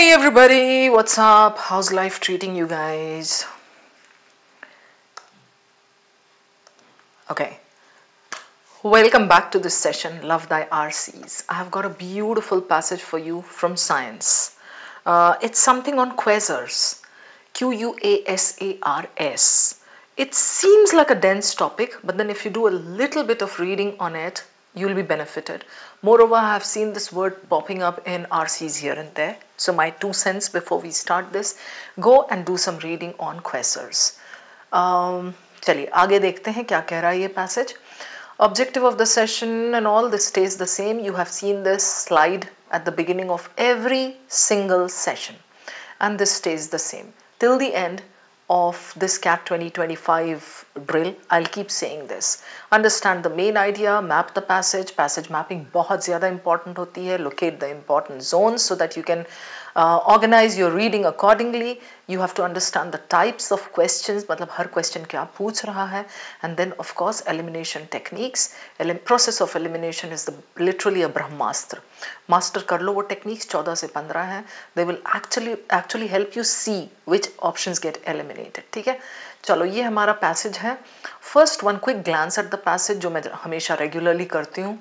Hey everybody, what's up? How's life treating you guys? Okay, welcome back to this session, Love Thy RCs. I have got a beautiful passage for you from science. It's something on quasars, Quasars. It seems like a dense topic, but then if you do a little bit of reading on it, you'll be benefited. Moreover, I have seen this word popping up in RCs here and there. So my 2 cents before we start this, go and do some reading on quasars. चलिए आगे देखते हैं क्या कह रहा है ये passage. Objective of the session and all this stays the same. You have seen this slide at the beginning of every single session, and this stays the same till the end of this CAT 2025 drill. I'll keep saying this. Understand the main idea, map the passage. Passage mapping बहुत ज़्यादा important होती है. Locate the important zones so that you can organize your reading accordingly. You have to understand the types of questions, मतलब हर question क्या पूछ रहा है, and then of course elimination techniques. Process of elimination is literally a Brahmastra. Master कर लो वो techniques 14 से 15 हैं. They will actually help you see which options get eliminated. ठीक है? चलो ये हमारा passage है. First one quick glance at the passage जो मैं हमेशा regularly करती हूँ.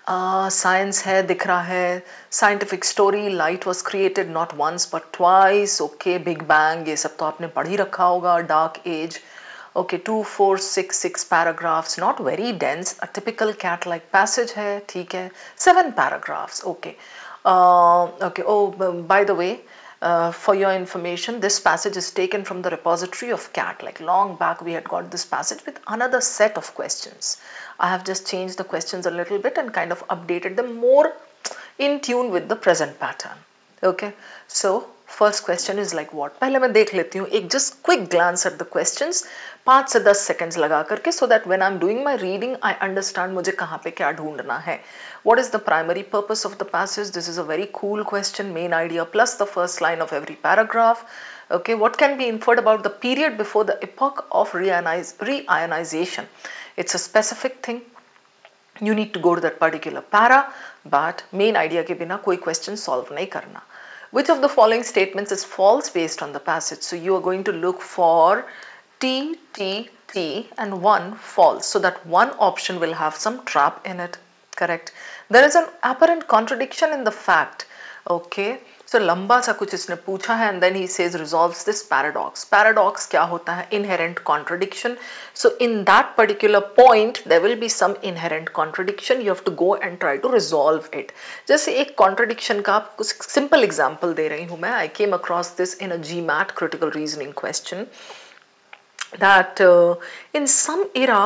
साइंस है दिख रहा है. Scientific story, light was created not once but twice. Okay, big bang ये सब तो आपने पढ़ ही रखा होगा. Dark age. Okay, 2 4 6 6 paragraphs, not very dense. A typical CAT like passage है. ठीक है, 7 paragraphs. Okay okay. Oh by the way, for your information, this passage is taken from the repository of CAT. Like long back we had got this passage with another set of questions. I have just changed the questions a little bit and kind of updated them more in tune with the present pattern. Okay, so first question is like what? पहले मैं देख लेती हूँ एक just quick glance at the questions 5 से 10 seconds लगा करके, so that when I'm doing my reading I understand मुझे कहाँ पे क्या ढूंढना है. What is the primary purpose of the passage? This is a very cool question. Main idea plus the first line of every paragraph. Okay, what can be inferred about the period before the epoch of reionization? It's a specific thing. You need to go to that particular para, but main idea के बिना कोई question solve नहीं करना. Which of the following statements is false based on the passage? So you are going to look for T, T, T and one false. So that one option will have some trap in it. Correct. There is an apparent contradiction in the fact. Okay. So लंबा सा कुछ इसने पूछा है and then he says resolves this paradox. Paradox क्या होता है? Inherent contradiction. So in that particular point there will be some inherent contradiction. You have to go and try to resolve it. जैसे एक contradiction का आपको simple example दे रही हूँ मैं. I came across this in a GMAT critical reasoning question that in some era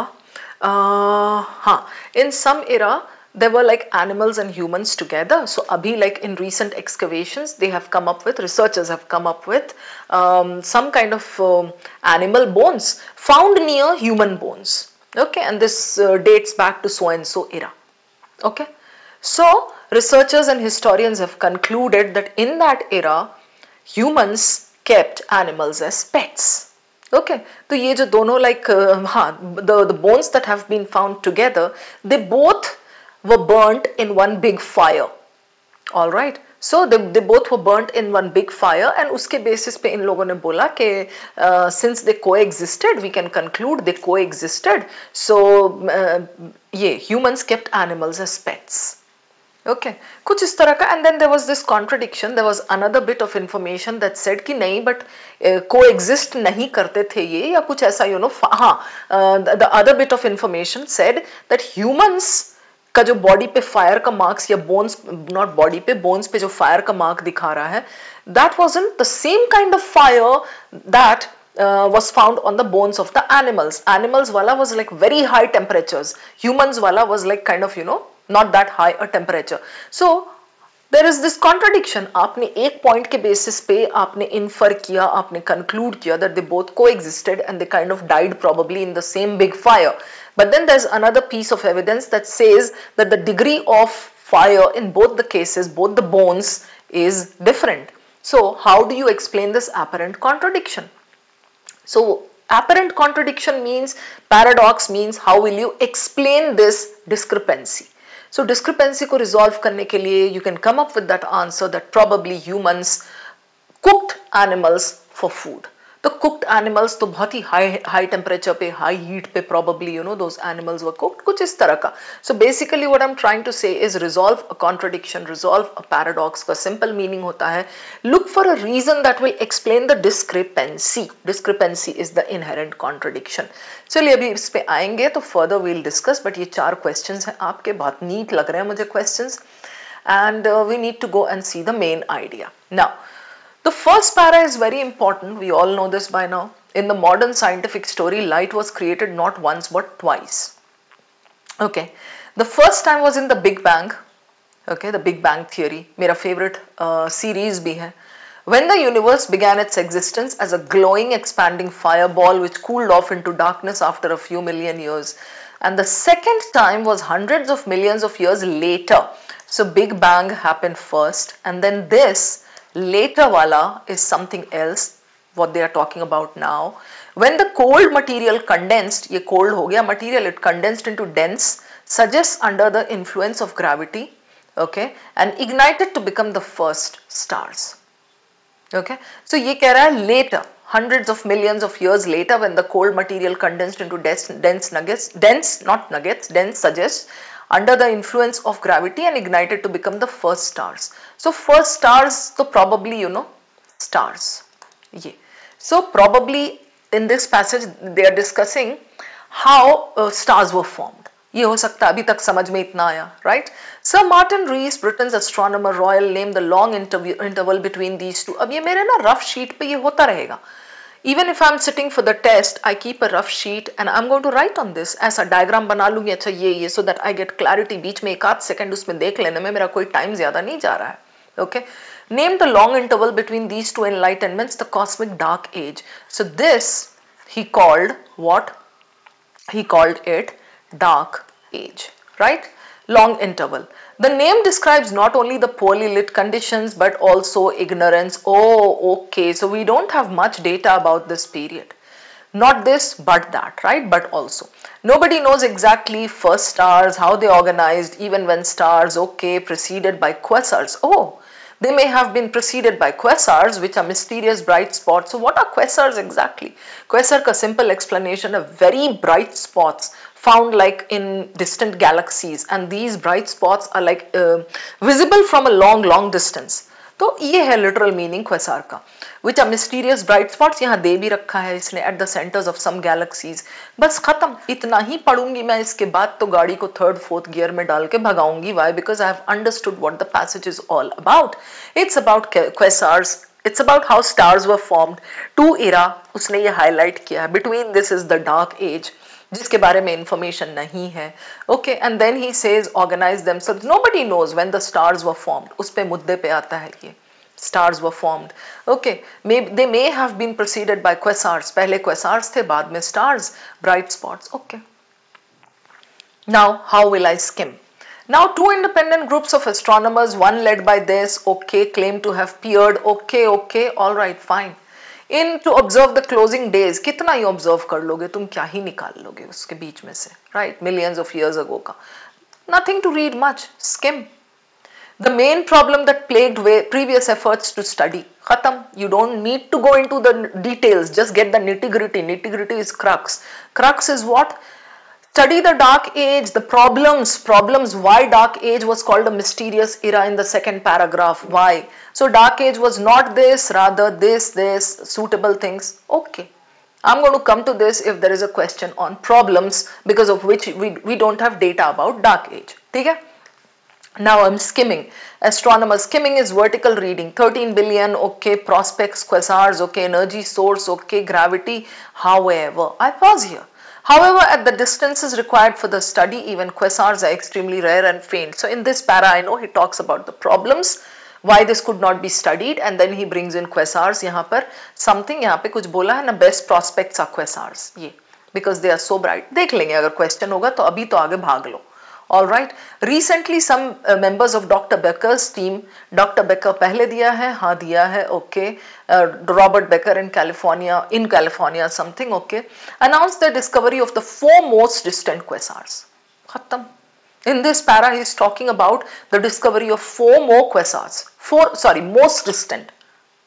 there were like animals and humans together. So abhi, like in recent excavations they have come up with, researchers have come up with some kind of animal bones found near human bones. Okay, and this dates back to so and so era. Okay, so researchers and historians have concluded that in that era humans kept animals as pets. Okay, तो ये जो दोनों like the bones that have been found together, they both were burnt in one big fire. All right, so they both were burnt in one big fire, and उसके basis पे इन लोगों ने बोला कि since they coexisted, we can conclude they coexisted. So ये humans kept animals as pets. Okay, कुछ इस तरह का. And then there was this contradiction. There was another bit of information that said कि नहीं, but coexist नहीं करते थे ये या कुछ ऐसा, you know. हाँ, the other bit of information said that humans का जो बॉडी पे फायर का मार्क्स या बोन्स, नॉट बॉडी पे, बोन्स पे जो फायर का मार्क दिखा रहा है, that wasn't the same kind of fire that was found on the bones of the animals. Animals wala was like very high temperatures. Humans wala was like kind of, you know, not that high a temperature. So there is this contradiction. आपने एक point के basis पे आपने infer किया, आपने conclude किया that they both coexisted and they kind of died probably in the same big fire. But then there's another piece of evidence that says that the degree of fire in both the cases, both the bones, is different. So how do you explain this apparent contradiction? So apparent contradiction means, paradox means, how will you explain this discrepancy? So discrepancy को resolve करने के लिए you can come up with that answer that probably humans cooked animals for food. तो cooked animals तो बहुत ही high temperature पे, high heat पे probably those animals were cooked, कुछ इस तरह का. So basically what I'm trying to say is resolve a contradiction, resolve a paradox का simple meaning होता है look for a reason that will explain the discrepancy. Discrepancy is the inherent contradiction. चलिए अभी इस पे आएंगे तो further we'll discuss, but ये 4 questions हैं आपके, बहुत neat लग रहे हैं मुझे questions, and we need to go and see the main idea. Now the first para is very important. We all know this by now. In the modern scientific story, light was created not once but twice. Okay. The first time was in the Big Bang. Okay, the Big Bang theory. मेरा favorite series भी है. When the universe began its existence as a glowing, expanding fireball which cooled off into darkness after a few million years. And the second time was hundreds of millions of years later. So Big Bang happened first, and then this later wala is something else, what they are talking about now. When the cold material condensed, ye cold ho gaya material, it condensed into dense, suggests under the influence of gravity, okay, and ignited to become the first stars. Okay, so ye keh raha hai later, hundreds of millions of years later, when the cold material condensed into dense nuggets, dense suggests under the influence of gravity and ignited to become the first stars. So first stars, so probably stars. Yeah. So probably in this passage they are discussing how stars were formed. ये हो सकता है, अभी तक समझ में इतना आया, right? Sir Martin Rees, Britain's astronomer royal, named the long interval between these two. अब ये मेरे ना rough sheet पे ये होता रहेगा. Even if I'm sitting for the test, I keep a rough sheet and I'm going to write on this. ऐसा diagram बना लूँगी, अच्छा ये so that I get clarity. बीच में एक आध सेकंड उसमें देख लेने में मेरा कोई टाइम ज़्यादा नहीं जा रहा है. Okay. Name the long interval between these two enlightenments, the cosmic dark age. So this he called what? He called it dark age, right? Long interval. The name describes not only the poorly lit conditions but also ignorance. Oh, okay. So we don't have much data about this period. Not this, but that, right? But also. Nobody knows exactly first stars, how they organized, even when stars, okay, preceded by quasars. Oh, they may have been preceded by quasars, which are mysterious bright spots. So what are quasars exactly? Quasar ka simple explanation are very bright spots found like in distant galaxies, and these bright spots are like visible from a long distance. तो ये है literal meaning quasar का, which are mysterious bright spots. यहाँ दे भी रखा है इसने at the centers of some galaxies. बस खत्म, इतना ही पढ़ूंगी मैं, इसके बाद तो गाड़ी को 3rd 4th गियर में डाल के भगाऊंगी. Why? Because I have understood what the passage is all about. It's about quasars. It's about how stars were formed. 2 era उसने ये highlight किया है. Between this is the dark age, जिसके बारे में information नहीं है. Okay, and then he says organize themselves. Nobody knows when the stars were formed. उस पे मुद्दे पे आता है ये. Stars were formed. Okay, they may have been preceded by quasars. पहले quasars थे, बाद में stars, bright spots. Okay. Now, how will I skim? Now, 2 independent groups of astronomers, one led by this, okay, claim to have peered. Okay, all right, fine. In to observe the closing days. कितना ही observe कर लोगे, तुम क्या ही निकाल लोगे उसके बीच में से, right? Millions of years ago का. Nothing to read much. Skim. The main problem that plagued previous efforts to study. Khatam. You don't need to go into the details. Just get the nitty-gritty. Nitty-gritty is crux. Crux is what? Study the dark age, the problems, why dark age was called a mysterious era in the 2nd paragraph, why? So dark age was not this, rather this, suitable things. Okay. I'm going to come to this if there is a question on problems because of which we don't have data about dark age. Okay? Now I'm skimming. Astronomer skimming is vertical reading. 13 billion, okay, prospects, quasars, okay, energy source, okay, gravity, however. I pause here. However, at the distances required for the study, even quasars are extremely rare and faint. So in this para, I know he talks about the problems, why this could not be studied, and then he brings in quasars. यहाँ पर something यहाँ पे कुछ बोला है ना, best prospects are quasars. ये because they are so bright. देख लेंगे अगर question होगा तो अभी तो आगे भाग लो. All right. Recently, some members of Dr. Becker's team, Dr. Becker पहले दिया है, हाँ दिया है, okay. Robert Becker in California something, okay. Announced the discovery of the 4 most distant quasars. खत्म. In this para, he is talking about the discovery of 4 more quasars. Most distant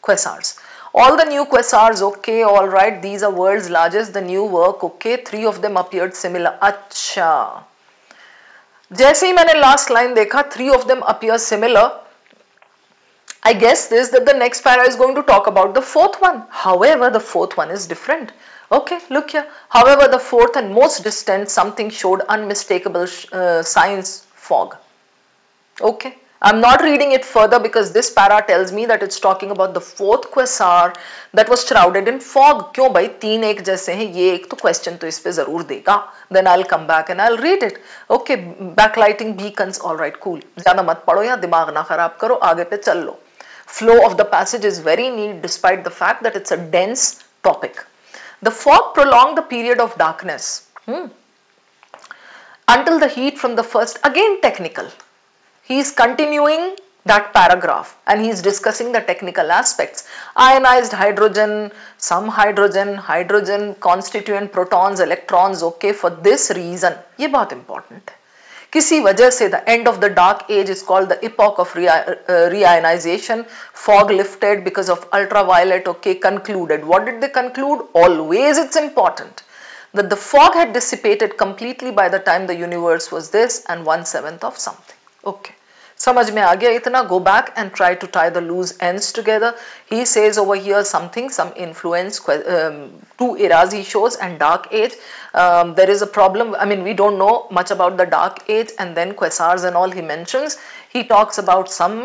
quasars. All the new quasars, okay, all right, these are world's largest, the new work, okay, 3 of them appeared similar. अच्छा, जैसे ही मैंने last line देखा, 3 of them appear similar, I guess this that the next para is going to talk about the 4th one. However, the 4th one is different. Okay, look here. However, the 4th and most distant something showed unmistakable signs fog. Okay, I'm not reading it further because this para tells me that it's talking about the 4th quasar that was shrouded in fog. क्यों भाई, 3 एक जैसे हैं, ये एक तो question तो इस पे जरूर देगा. Then I'll come back and I'll read it. Okay, backlighting beacons, all right, cool. ज़्यादा मत पढ़ो या दिमाग ना खराब करो, आगे पे चल लो. Flow of the passage is very neat despite the fact that it's a dense topic. The fog prolonged the period of darkness until the heat from the first, again technical. He is continuing that paragraph and he is discussing the technical aspects. Ionized hydrogen, some hydrogen constituent protons, electrons, okay, for this reason. ये बहुत important है. किसी वजह से the end of the dark age is called the epoch of reionization. Fog lifted because of ultraviolet, okay, concluded. What did they conclude? Always it's important that the fog had dissipated completely by the time the universe was this and 1/7 of something. Okay. समझ में आ गया इतना? Go back and try to tie the loose ends together. He says over here something, some influence, 2 eras he shows and dark age. There is a problem. I mean, we don't know much about the dark age, and then quasars and all he mentions. He talks about some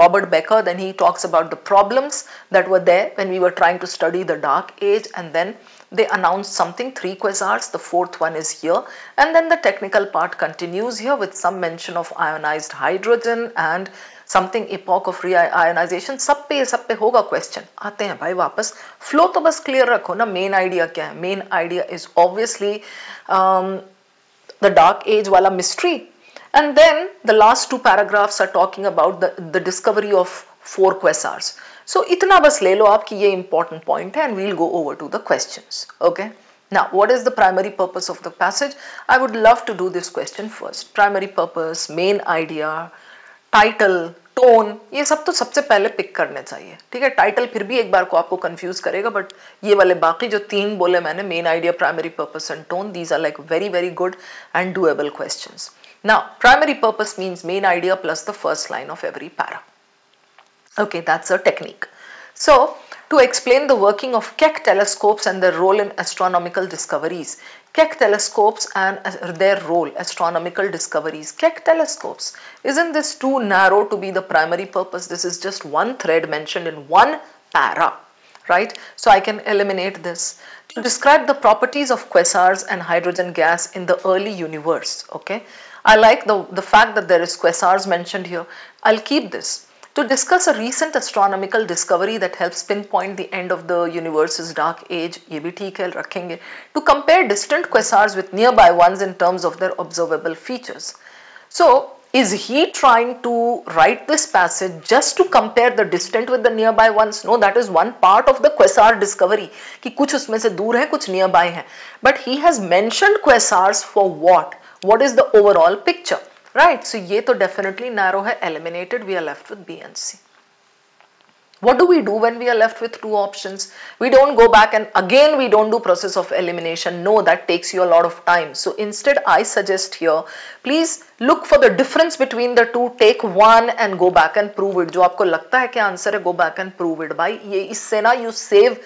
Robert Becker, then he talks about the problems that were there when we were trying to study the dark age, and then they announced something, 3 quasars, the 4th one is here, and then the technical part continues here with some mention of ionized hydrogen and something epoch of reionization. सब पे होगा question. आते हैं भाई वापस. Flow तो बस clear रखो ना. Main idea क्या है? Main idea is obviously the dark age वाला mystery, and then the last 2 paragraphs are talking about the discovery of 4 quasars. So इतना बस ले लो आप कि ये important point है, and we'll go over to the questions. Okay. Now, what is the primary purpose of the passage? I would love to do this question first. Primary purpose, main idea, title, tone, ये सब तो सबसे पहले pick करने चाहिए. ठीक है, title फिर भी एक बार को आपको कंफ्यूज करेगा, बट ये वाले बाकी जो 3 बोले मैंने, main idea, primary purpose and tone, these are like very very good and doable questions. Now, primary purpose means main idea plus the first line of every para. Okay, that's a technique. So, to explain the working of Keck telescopes and their role in astronomical discoveries. Keck telescopes and their role, astronomical discoveries. Keck telescopes. Isn't this too narrow to be the primary purpose? This is just one thread mentioned in one para, right? So I can eliminate this. To describe the properties of quasars and hydrogen gas in the early universe, okay? I like the fact that there is quasars mentioned here. I'll keep this. To discuss a recent astronomical discovery that helps pinpoint the end of the universe's dark age, ये भी ठीक है, रखेंगे. To compare distant quasars with nearby ones in terms of their observable features. So, is he trying to write this passage just to compare the distant with the nearby ones? No, that is one part of the quasar discovery, कि कुछ उसमें से दूर है, कुछ nearby है. But he has mentioned quasars for what? What is the overall picture? Right, so ये तो definitely narrow है, eliminated, we are left with B and C. What do we do when we are left with 2 options? We don't go back and again we don't do process of elimination. No, that takes you a lot of time. So instead I suggest here, please look for the difference between the 2, take one and go back and prove it. जो आपको लगता है कि answer है, go back and prove it. भाई ये इससे ना you save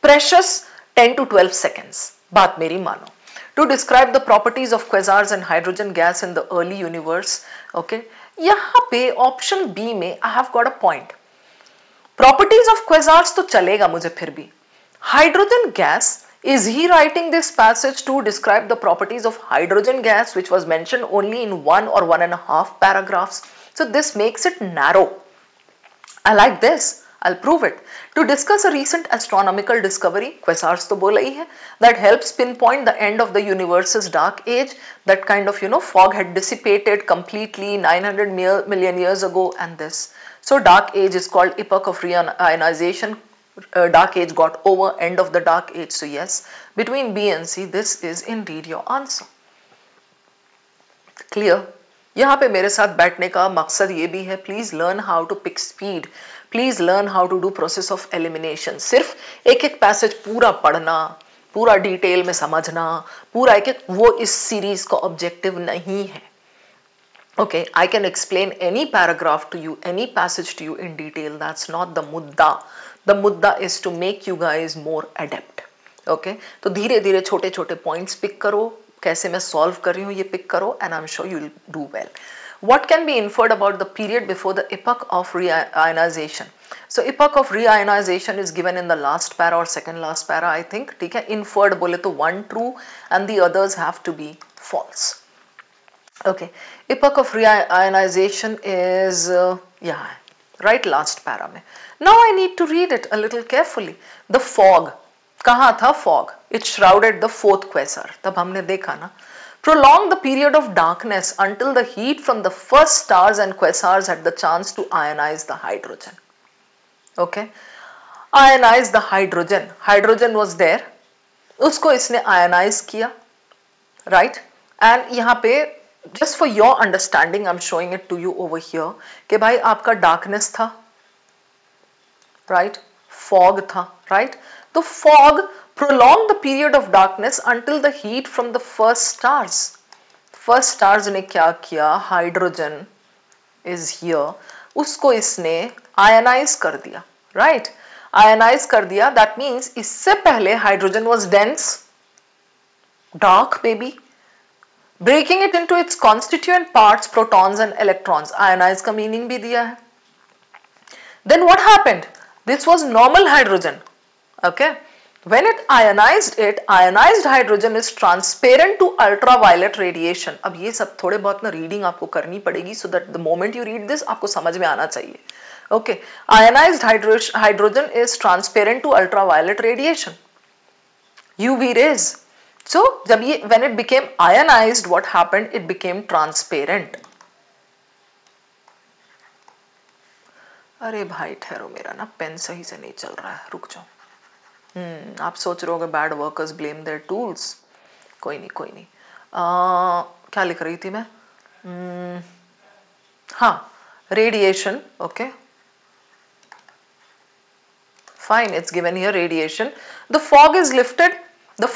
precious 10 to 12 seconds. बात मेरी मानो. To describe the properties of quasars and hydrogen gas in the early universe, okay? यहाँ पे option B में I have got a point. Properties of quasars तो चलेगा मुझे फिर भी. Hydrogen gas, is he writing this passage to describe the properties of hydrogen gas, which was mentioned only in 1 or 1.5 paragraphs? So this makes it narrow. I like this. I'll prove it. To discuss a recent astronomical discovery, quasars तो बोला ही है, that helps pinpoint the end of the universe's dark age, that kind of, fog had dissipated completely 900 million years ago, and this. So dark age is called epoch of reionization. Dark age got over, end of the dark age. So yes, between B and C, this is indeed your answer. Clear? यहाँ पे मेरे साथ बैठने का मकसद ये भी है, please learn how to pick speed, please learn how to do process of elimination. सिर्फ एक एक पैसेज पूरा पढ़ना, पूरा डिटेल में समझना, पूरा एक एक, वो इस सीरीज का ऑब्जेक्टिव नहीं है। Okay, I can explain any paragraph to you, any passage to you in detail. That's not the mudda. The mudda is to make you guys more adept. Okay, तो धीरे धीरे छोटे छोटे points pick करो, कैसे मैं solve कर रही हूँ ये pick करो, and I'm sure you'll do well. What can be inferred about the period before the epoch of reionization? So epoch of reionization is given in the last para or second last para, I think. ठीक है, inferred बोले तो one true and the others have to be false. Okay, epoch of reionization is right last para mein. Now I need to read it a little carefully. The fog, कहाँ था fog? It shrouded the fourth quasar. तब हमने देखा ना, prolong the period of darkness until the heat from the first stars and quasars had the chance to ionize the hydrogen. Okay, ionize the hydrogen. Hydrogen was there, उसको इसने ionize किया, right? And यहाँ पे just for your understanding I'm showing it to you over here कि भाई आपका darkness था, right? Fog था, right? तो fog prolonged the period of darkness until the heat from the first stars. First stars ने क्या किया? Hydrogen is here, उसको इसने ionize कर दिया, right? Ionize कर दिया, that means इससे पहले hydrogen was dense, dark maybe, breaking it into its constituent parts, protons and electrons. Ionize का meaning भी दिया है. Then what happened? This was normal hydrogen. Okay. When it, ionized hydrogen is transparent to ultraviolet radiation. अब ये सब थोड़े बहुत ना reading आपको करनी पड़ेगी, so that the moment you read this आपको समझ में आना चाहिए. Okay. Ionized hydrogen is transparent to ultraviolet radiation, UV rays. So जब ये when it became ionized, what happened? It became transparent. अरे भाई ठहरो, मेरा ना पेन सही से नहीं चल रहा है, रुक जाओ। आप सोच रहे होगे bad workers blame there tools, कोई नहीं कोई नहीं। क्या लिख रही थी मैं? हाँ, radiation. Okay fine, it's given here radiation. The fog is lifted, so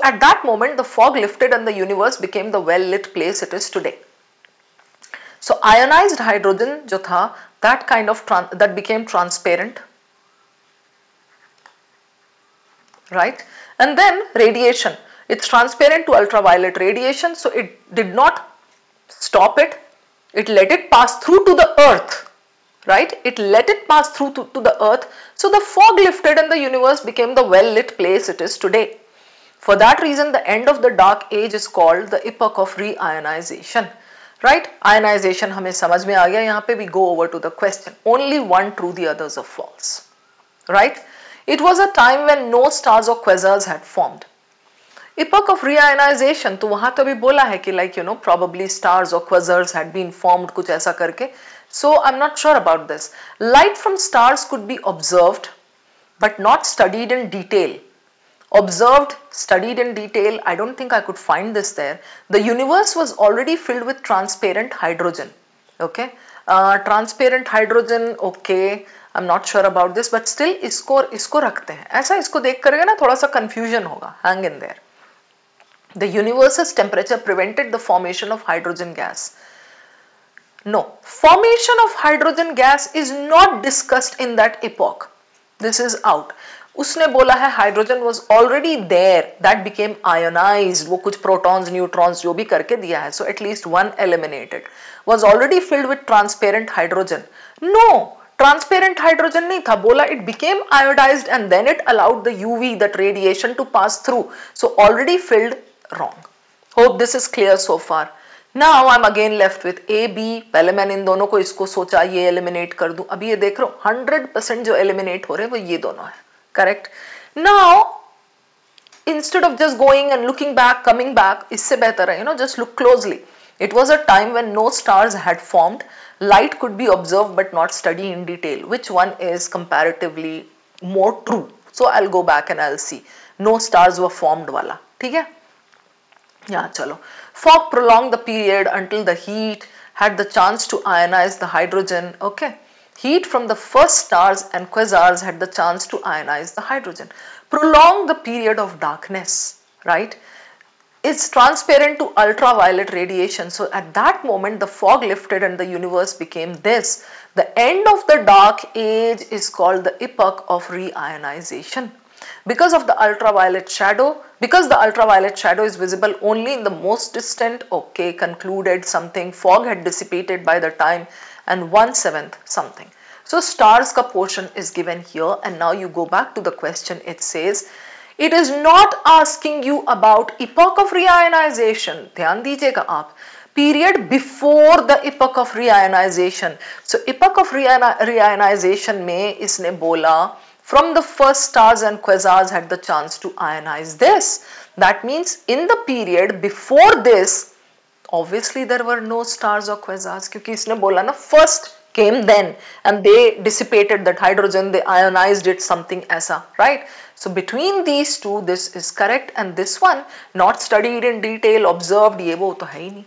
at that moment the fog lifted and the universe became the well lit place it is today. So ionized hydrogen जो था, that kind of that became transparent, right? And then radiation, it's transparent to ultraviolet radiation, so it did not stop it, it let it pass through to the earth, right? It let it pass through to the earth, so the fog lifted and the universe became the well lit place it is today. For that reason the end of the dark age is called the epoch of reionization, right? Ionization हमें समझ में आ गया। यहाँ पे we go over to the question, only one true, the others are false, right? It was a time when no stars or quasars had formed. Epoch of reionization, तो वहां तो भी बोला है कि like you know probably stars or quasars had been formed, कुछ ऐसा करके. So I'm not sure about this. Light from stars could be observed but not studied in detail. Observed, studied in detail, I don't think I could find this there. The universe was already filled with transparent hydrogen. Okay, transparent hydrogen, okay, I'm not sure about this, but still इसको रखते हैं ऐसा। इसको देख करके ना थोड़ा सा confusion होगा, hang in there. The universe's temperature prevented the formation of hydrogen gas. No, formation of hydrogen gas is not discussed in that epoch. This is out. उसने बोला है hydrogen was already there, that became ionized, वो कुछ protons, neutrons जो भी करके दिया है, so at least one eliminated, was already filled with transparent hydrogen. No, transparent hydrogen नहीं था, बोला it became iodized and then it allowed the UV, that radiation, to pass through, so already filled, wrong. Hope this is clear so far. Now I'm again left with A, B. पहले मैंने इन दोनों को इसको सोचा ये eliminate कर दूं, अभी ये देख रहा हूँ 100% जो eliminate हो रहे हैं वो ये दोनों है, correct? Now instead of just going and looking back, coming back, इससे बेहतर है you know just look closely. It was a time when no stars had formed, light could be observed but not studied in detail. Which one is comparatively more true? So I'll go back and I'll see. No stars were formed वाला, ठीक है? Yeah, chalo. Fog prolonged the period until the heat had the chance to ionize the hydrogen. Okay. Heat from the first stars and quasars had the chance to ionize the hydrogen. Prolong the period of darkness, right? It's transparent to ultraviolet radiation. So at that moment, the fog lifted and the universe became this. The end of the dark age is called the epoch of reionization. Because of the ultraviolet shadow, because the ultraviolet shadow is visible only in the most distant, okay, concluded something, fog had dissipated by the time and 1/7 something. So stars ka portion is given here, and now you go back to the question. It says, it is not asking you about epoch of reionization. ध्यान दीजिएगा आप. Period before the epoch of reionization. So epoch of reionization में इसने बोला from the first stars and quasars had the chance to ionize this. That means in the period before this, obviously there were no stars or quasars, क्योंकि इसने बोला ना first came then and they dissipated that hydrogen, they ionized it, something ऐसा, right? So between these two, this is correct, and this one not studied in detail, observed, ये वो तो है ही नहीं.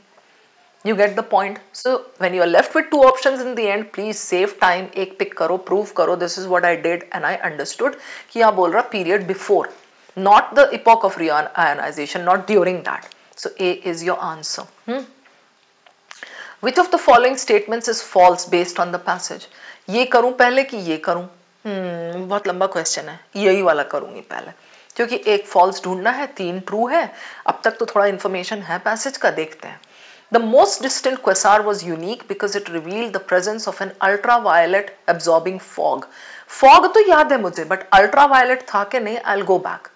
You get the point. So when you are left with two options in the end, please save time. एक pick करो, prove करो. This is what I did and I understood कि यहाँ बोल रहा period before, not the epoch of reionization, not during that. So A is your answer. Which of the following statements is false based on the passage? ये करूँ पहले कि ये करूँ? बहुत लंबा क्वेश्चन है. यही वाला करूँगी पहले, क्योंकि एक फॉल्स ढूंढना है, 3 ट्रू है. अब तक तो थोड़ा इंफॉर्मेशन है पैसेज का, देखते हैं. The most distant quasar was unique because it revealed the presence of an ultraviolet absorbing fog. Fog तो याद है मुझे, but ultraviolet था कि नहीं? I'll go back.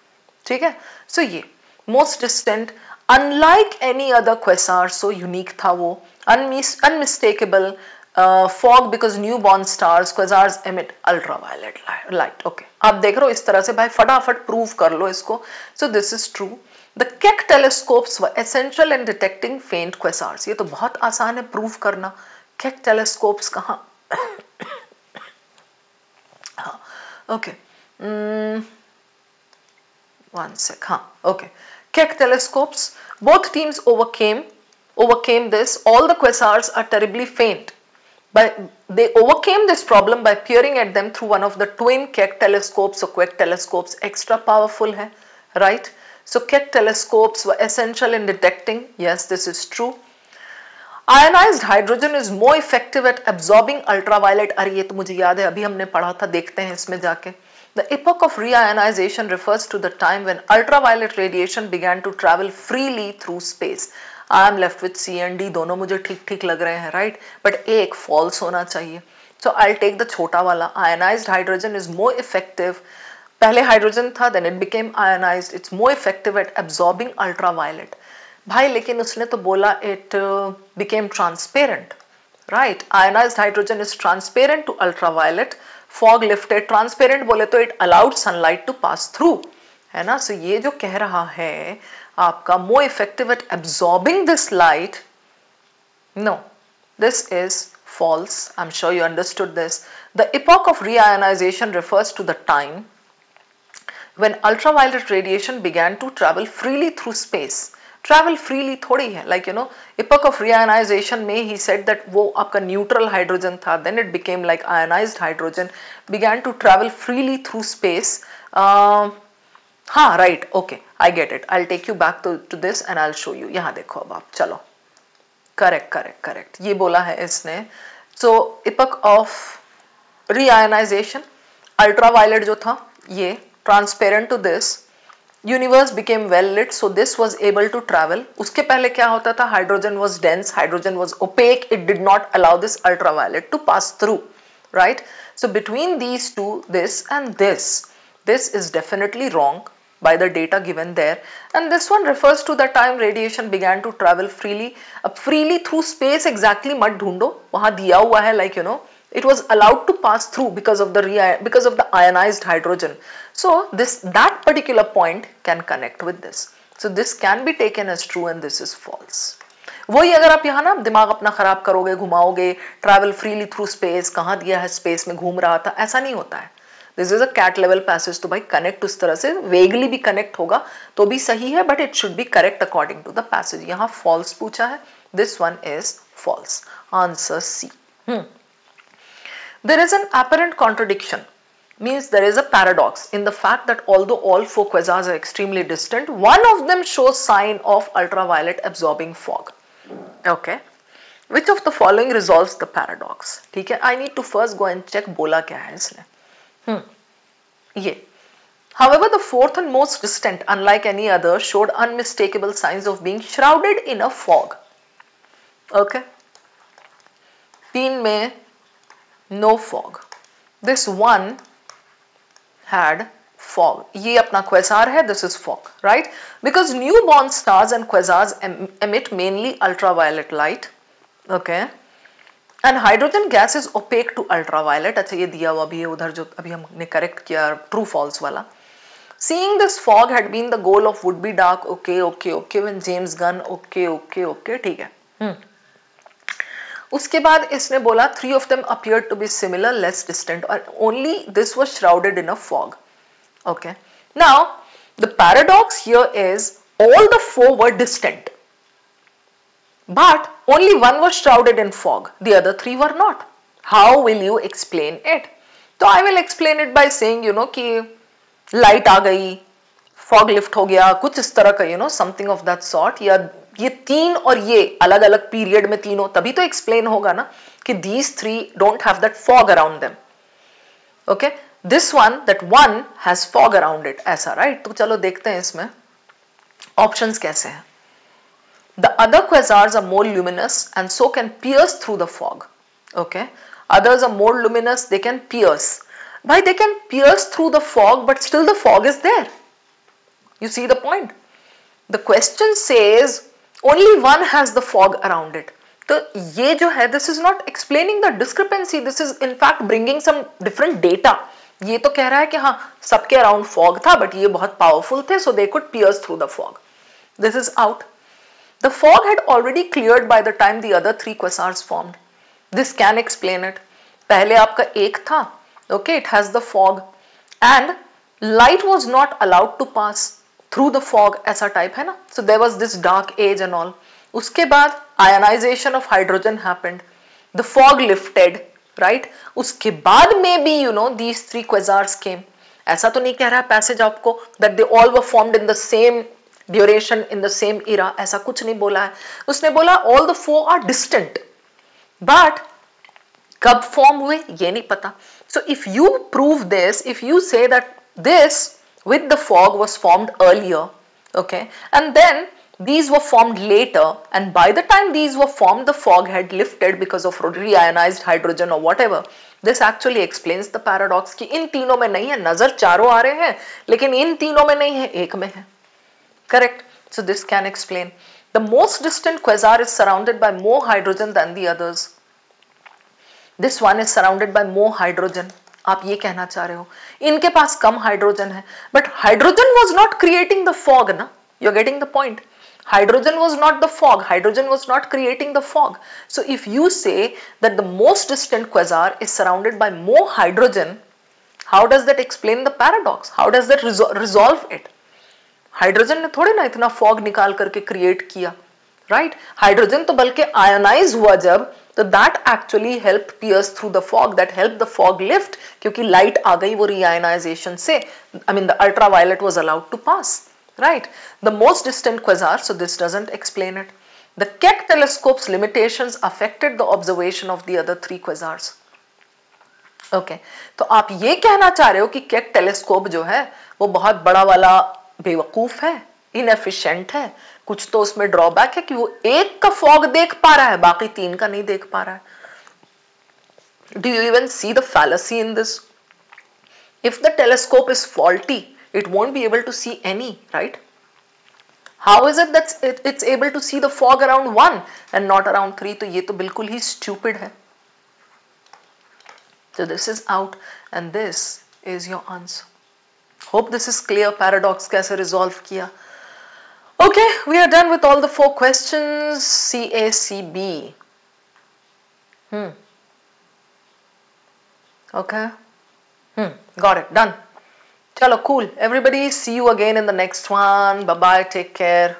ठीक है? So ये most distant, unlike any other quasar, so unique था वो, unmistakable, fog because newborn stars, quasars emit ultraviolet light. Okay. आप देख रहे हो इस तरह से, भाई फटाफट प्रूव कर लो इसको. So this is true. The Keck telescopes were essential in detecting faint quasars. ये तो बहुत आसान है प्रूव करना. Keck telescopes कहाँ? हाँ, okay. One sec. हाँ, okay. Keck telescopes. Both teams overcame this. All the quasars are terribly faint. But they overcame this problem by peering at them through one of the twin Keck telescopes. So Keck telescopes extra powerful है, right? So Keck telescopes were essential in detecting. Yes, this is true. Ionized hydrogen is more effective at absorbing ultraviolet. अरे ये तो मुझे याद है, अभी हमने पढ़ा था, देखते हैं इसमें जाके. The epoch of reionization refers to the time when ultraviolet radiation began to travel freely through space. I am left with C and D, दोनों मुझे ठीक-ठीक लग रहे हैं, right? But एक false होना चाहिए. So I'll take the छोटा वाला. Ionized hydrogen is more effective. पहले हाइड्रोजन था, then it became ionized. It's more effective at absorbing ultraviolet. भाई लेकिन उसने तो बोला it became transparent, right? Ionized hydrogen is transparent to ultraviolet. Fog lifted. Transparent बोले तो it allowed sunlight to pass through, है ना? So ये जो कह रहा है आपका more effective at absorbing this light, no, this is false. I'm sure you understood this. The epoch of reionization refers to the time when ultraviolet radiation began to travel freely through space. Travel freely थोड़ी है, like you know, epoch of reionization में he said that वो आपका neutral hydrogen था, then it became like ionized hydrogen, began to travel freely through space. हाँ, right, okay, I get it. I'll take you back to this and I'll show you. यहाँ देखो अब आप, चलो. Correct. ये बोला है इसने. So epoch of reionization, ultraviolet जो था ये transparent to this, universe became well lit, so this was able to travel. उसके पहले क्या होता था? Hydrogen was dense, hydrogen was opaque, it did not allow this ultraviolet to pass through, right? So between these two, this and this is definitely wrong by the data given there, and this one refers to the time radiation began to travel freely. अब freely through space exactly मत ढूंढो, वहाँ दिया हुआ है, like you know, it was allowed to pass through because of the ionized hydrogen. So that particular point can connect with this. So this can be taken as true and this is false. वही अगर आप यहाँ ना दिमाग अपना खराब करोगे, घुमाओगे, travel freely through space, कहाँ दिया है space में घूम रहा था, ऐसा नहीं होता है. This is a CAT level passage, तो भाई कनेक्ट उस तरह से वेगली भी कनेक्ट होगा तो भी सही है, but it should be correct according to the passage. यहाँ फॉल्स पूछा है, this one is false, answer C. There is an apparent contradiction, means there is a paradox in the fact that although all four quasars are extremely distant, one of them shows sign of ultraviolet absorbing fog. Okay, which of the following resolves the paradox? ठीक है, I need to first go and check बोला क्या है इसने। ये however the fourth and most distant, unlike any other, showed unmistakable signs of being shrouded in a fog. Okay, 3 में no fog, this one had fog, ये अपना quasar है, this is fog, right? Because newborn stars and quasars emit mainly ultraviolet light, okay, and hydrogen gas is opaque to ultraviolet। अच्छा ये दिया हुआ भी है उधर जो अभी हमने करेक्ट किया ट्रू फॉल्स वाला। Seeing this fog had been the goal of would be dark, okay when James Gunn, okay ठीक है। उसके बाद इसने बोला 3 of them appeared to be similar, less distant, or only this was shrouded in a fog. Okay, now the paradox here is all the 4 were distant, but only one was shrouded in fog, the other 3 were not. How will you explain it? So I will explain it by saying, you know, कि light आ गई, fog lift हो गया, कुछ इस तरह का, you know, something of that sort, या ये 3 और ये अलग अलग पीरियड में तीनों, तभी तो एक्सप्लेन होगा ना कि these 3 don't have that fog around them. Okay, this one, that one has fog around it, ऐसा, right? तो चलो देखते हैं इसमें ऑप्शंस कैसे हैं। The other quasars are more luminous and so can pierce through the fog. Okay, others are more luminous, they can pierce. Why they can pierce through the fog, but still the fog is there. You see the point? The question says only one has the fog around it. तो ये जो है, this is not explaining the discrepancy, this is in fact bringing some different data. ये तो कह रहा है कि हाँ सबके around fog था, but ये बहुत powerful थे, so they could pierce through the fog. This is out. The fog had already cleared by the time the other 3 quasars formed. This can explain it. पहले आपका एक था, okay, it has the fog, and light was not allowed to pass through the fog, ऐसा type है ना, so there was this dark age and all. उसके बाद ionization of hydrogen happened, the fog lifted, right? उसके बाद में भी, you know, these 3 quasars came. ऐसा तो नहीं कह रहा पैसेज आपको that they all were formed in the same duration, in the same era, ऐसा कुछ नहीं बोला है। उसने बोला all the 4 are distant, but कब फॉर्म हुए ये नहीं पता। So if you prove this, if you say that this with the fog was formed earlier, okay, and then these were formed later, and by the time these were formed the fog had lifted because of reionized hydrogen or whatever, this actually explains the paradox कि इन तीनों में नहीं है, नजर चारों आ रहे हैं लेकिन इन तीनों में नहीं है, एक में है। Correct? So this can explain. The most distant quasar is surrounded by more hydrogen than the others. This one is surrounded by more hydrogen. आप ये कहना चाह रहे हो इनके पास कम हाइड्रोजन है, but hydrogen was not creating the fog ना, you're getting the point. Hydrogen was not the fog, hydrogen was not creating the fog. So if you say that the most distant quasar is surrounded by more hydrogen, how does that explain the paradox? How does that resolve it? Hydrogen ने थोड़े ना इतना fog निकाल करके create किया, right? Hydrogen तो बल्कि ionise हुआ जब, तो that actually help pierce through the fog, that help the fog lift, क्योंकि लाइट आ गई वो रीआयोनाइजेशन से, I mean the ultraviolet was allowed to pass, right? The most distant quasar, so this doesn't explain it. The Keck telescopes limitations affected the observation of the other 3 quasars. Okay, तो आप ये कहना चाह रहे हो कि cake telescope जो है वो बहुत बड़ा वाला बेवकूफ है, इनएफिशिएंट है, कुछ तो उसमें ड्रॉबैक है कि वो एक का फॉग देख पा रहा है बाकी 3 का नहीं देख पा रहा है. Do you even see the fallacy in this? If the telescope is faulty, it won't be able to see any, right? How is it that it's able to see the fog around 1 and not around 3? तो ये तो बिल्कुल ही stupid है. So this is out and this is your answer. Hope this is clear. Paradox कैसे resolve किया. Okay, we are done with all the 4 questions. CACB. Okay. Got it. Done. Chalo, cool. Everybody, see you again in the next one. Bye bye. Take care.